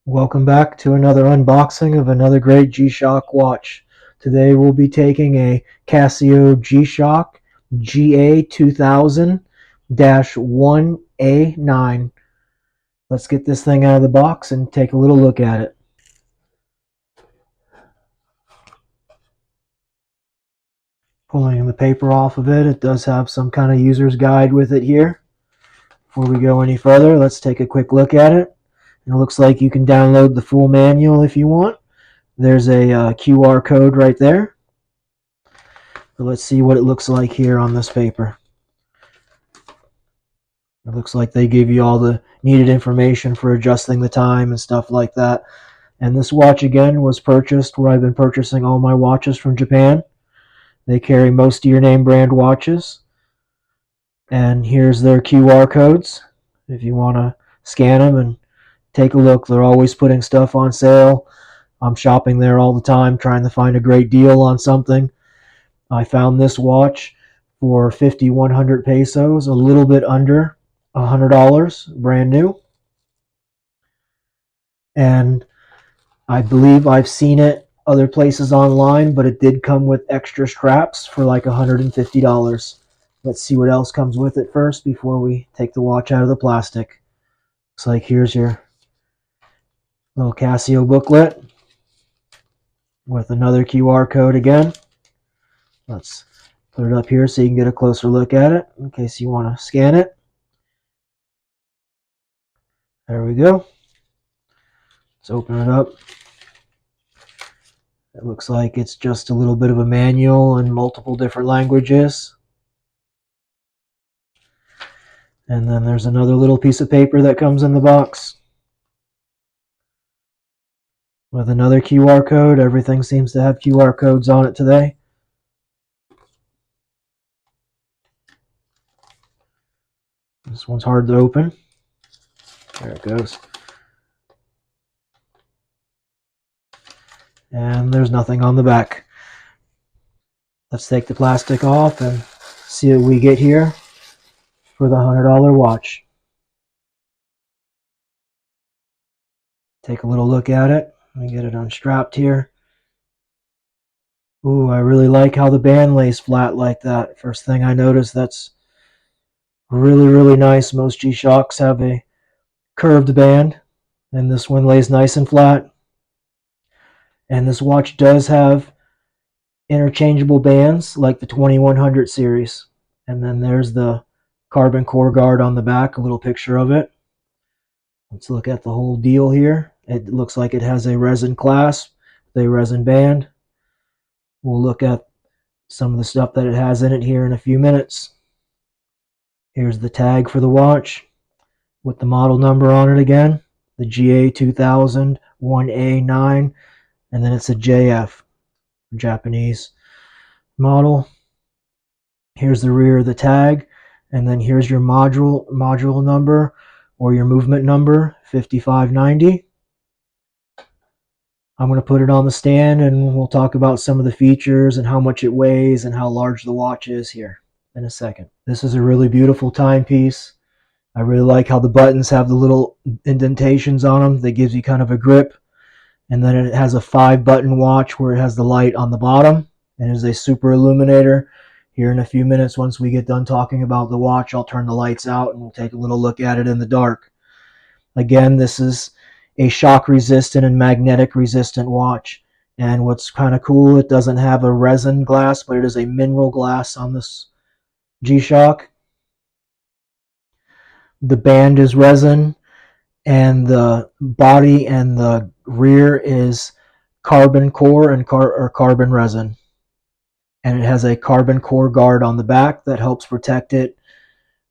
Welcome back to another unboxing of another great G-Shock watch. Today we'll be taking a Casio G-Shock GA2000-1A9. Let's get this thing out of the box and take a little look at it. Pulling the paper off of it, it does have some kind of user's guide with it here. Before we go any further, let's take a quick look at it. It looks like you can download the full manual if you want. There's a QR code right there. So let's see what it looks like here on this paper. It looks like they give you all the needed information for adjusting the time and stuff like that. And this watch again was purchased where I've been purchasing all my watches from Japan. They carry most of your name brand watches. And here's their QR codes if you want to scan them and take a look. They're always putting stuff on sale. I'm shopping there all the time trying to find a great deal on something. I found this watch for 5,100 pesos, a little bit under $100, brand new. And I believe I've seen it other places online, but it did come with extra straps for like $150. Let's see what else comes with it first before we take the watch out of the plastic. Looks like here's your little Casio booklet with another QR code again. Let's put it up here so you can get a closer look at it in case you want to scan it. There we go. Let's open it up. It looks like it's just a little bit of a manual in multiple different languages. And then there's another little piece of paper that comes in the box with another QR code. Everything seems to have QR codes on it today. This one's hard to open. There it goes. And there's nothing on the back. Let's take the plastic off and see what we get here for the $100 watch. Take a little look at it. Let me get it unstrapped here. Ooh, I really like how the band lays flat like that. First thing I noticed, that's really nice. Most G-Shocks have a curved band, and this one lays nice and flat. And this watch does have interchangeable bands like the 2100 series. And then there's the carbon core guard on the back, a little picture of it. Let's look at the whole deal here. It looks like it has a resin clasp, a resin band. We'll look at some of the stuff that it has in it here in a few minutes. Here's the tag for the watch with the model number on it again, the GA2000-1A9, and then it's a JF, Japanese model. Here's the rear of the tag, and then here's your module number or your movement number, 5590. I'm going to put it on the stand and we'll talk about some of the features and how much it weighs and how large the watch is here in a second. This is a really beautiful timepiece. I really like how the buttons have the little indentations on them. That gives you kind of a grip. And then it has a 5-button watch where it has the light on the bottom and is a super illuminator. Here in a few minutes, once we get done talking about the watch, I'll turn the lights out and we'll take a little look at it in the dark. Again, this is a shock resistant and magnetic resistant watch. And what's kind of cool, it doesn't have a resin glass, but it is a mineral glass on this G-Shock. The band is resin, and the body and the rear is carbon core and carbon resin. And it has a carbon core guard on the back that helps protect it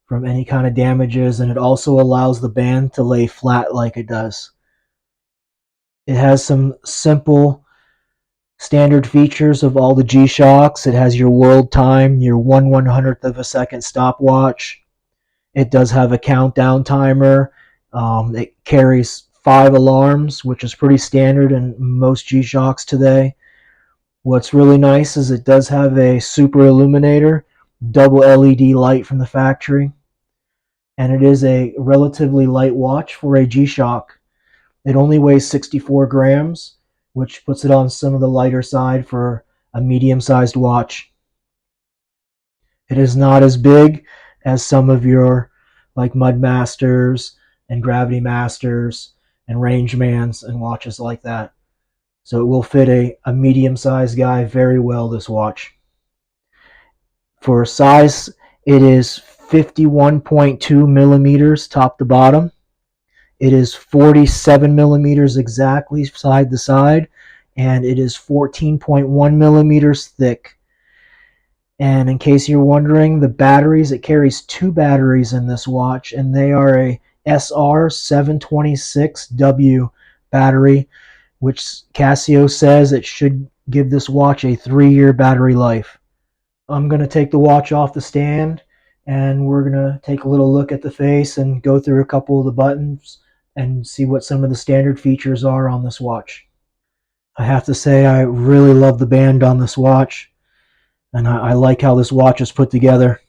from any kind of damages, and it also allows the band to lay flat like it does. It has some simple standard features of all the G-Shocks. It has your world time, your 1/100th of a second stopwatch. It does have a countdown timer. It carries 5 alarms, which is pretty standard in most G-Shocks today. What's really nice is it does have a super illuminator, double LED light from the factory. And it is a relatively light watch for a G-Shock. It only weighs 64 grams, which puts it on some of the lighter side for a medium-sized watch. It is not as big as some of your like Mud Masters and Gravity Masters and Rangemans and watches like that. So it will fit a medium-sized guy very well, this watch. For size, it is 51.2 millimeters top to bottom. It is 47 millimeters exactly side to side, and it is 14.1 millimeters thick. And in case you're wondering, the batteries, it carries two batteries in this watch, and they are a SR726W battery, which Casio says it should give this watch a 3-year battery life. I'm going to take the watch off the stand, and we're going to take a little look at the face and go through a couple of the buttons and see what some of the standard features are on this watch. I have to say I really love the band on this watch, and I like how this watch is put together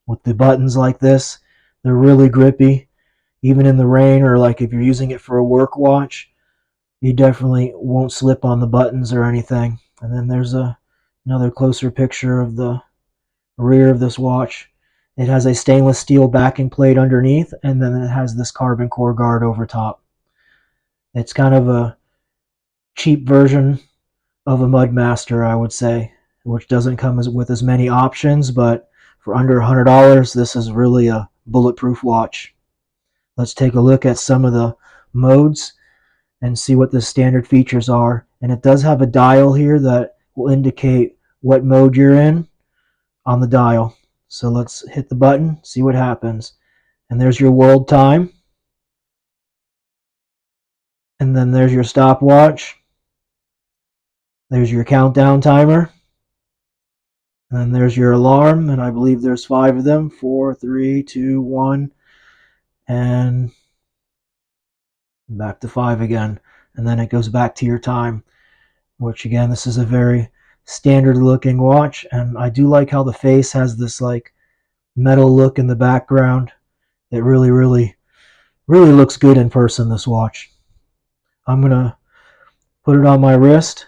with the buttons like this. They're really grippy, even in the rain, or like if you're using it for a work watch, you definitely won't slip on the buttons or anything. And then there's another closer picture of the rear of this watch. It has a stainless steel backing plate underneath, and then it has this carbon core guard over top. It's kind of a cheap version of a Mudmaster, I would say, which doesn't come with as many options, but for under $100, this is really a bulletproof watch. Let's take a look at some of the modes and see what the standard features are. And it does have a dial here that will indicate what mode you're in on the dial. So let's hit the button, see what happens. And there's your world time. And then there's your stopwatch. There's your countdown timer. And then there's your alarm, and I believe there's 5 of them. 4, 3, 2, 1, and back to 5 again. And then it goes back to your time, which again, this is a very standard looking watch, and I do like how the face has this like metal look in the background. It really looks good in person, this watch. I'm gonna put it on my wrist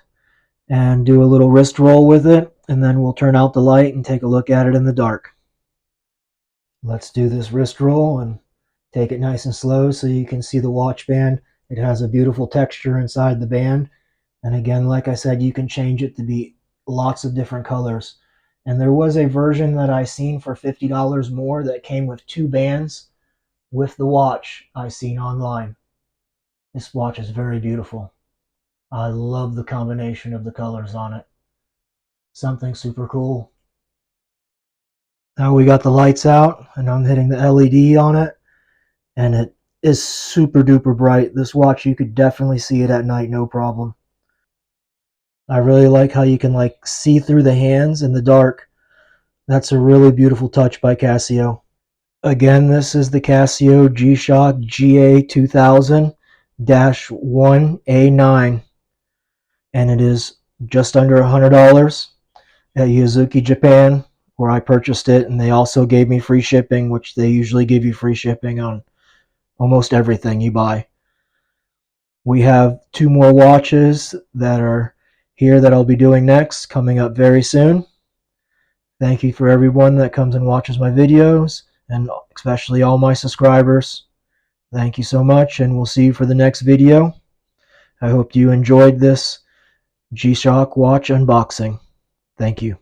and do a little wrist roll with it, and then we'll turn out the light and take a look at it in the dark. Let's do this wrist roll and take it nice and slow so you can see the watch band. It has a beautiful texture inside the band, and again, like I said, you can change it to be lots of different colors. And there was a version that I seen for $50 more that came with 2 bands with the watch I seen online. This watch is very beautiful. I love the combination of the colors on it. Something super cool. Now we got the lights out, and I'm hitting the LED on it, and it is super duper bright. This watch, you could definitely see it at night, no problem. I really like how you can like see through the hands in the dark. That's a really beautiful touch by Casio. Again, this is the Casio G-Shock GA2000-1A9, and it is just under $100 at Yuzuki, Japan, where I purchased it, and they also gave me free shipping, which they usually give you free shipping on almost everything you buy. We have 2 more watches that are here that I'll be doing next, coming up very soon. Thank you for everyone that comes and watches my videos, and especially all my subscribers. Thank you so much, and we'll see you for the next video. I hope you enjoyed this G-Shock watch unboxing. Thank you.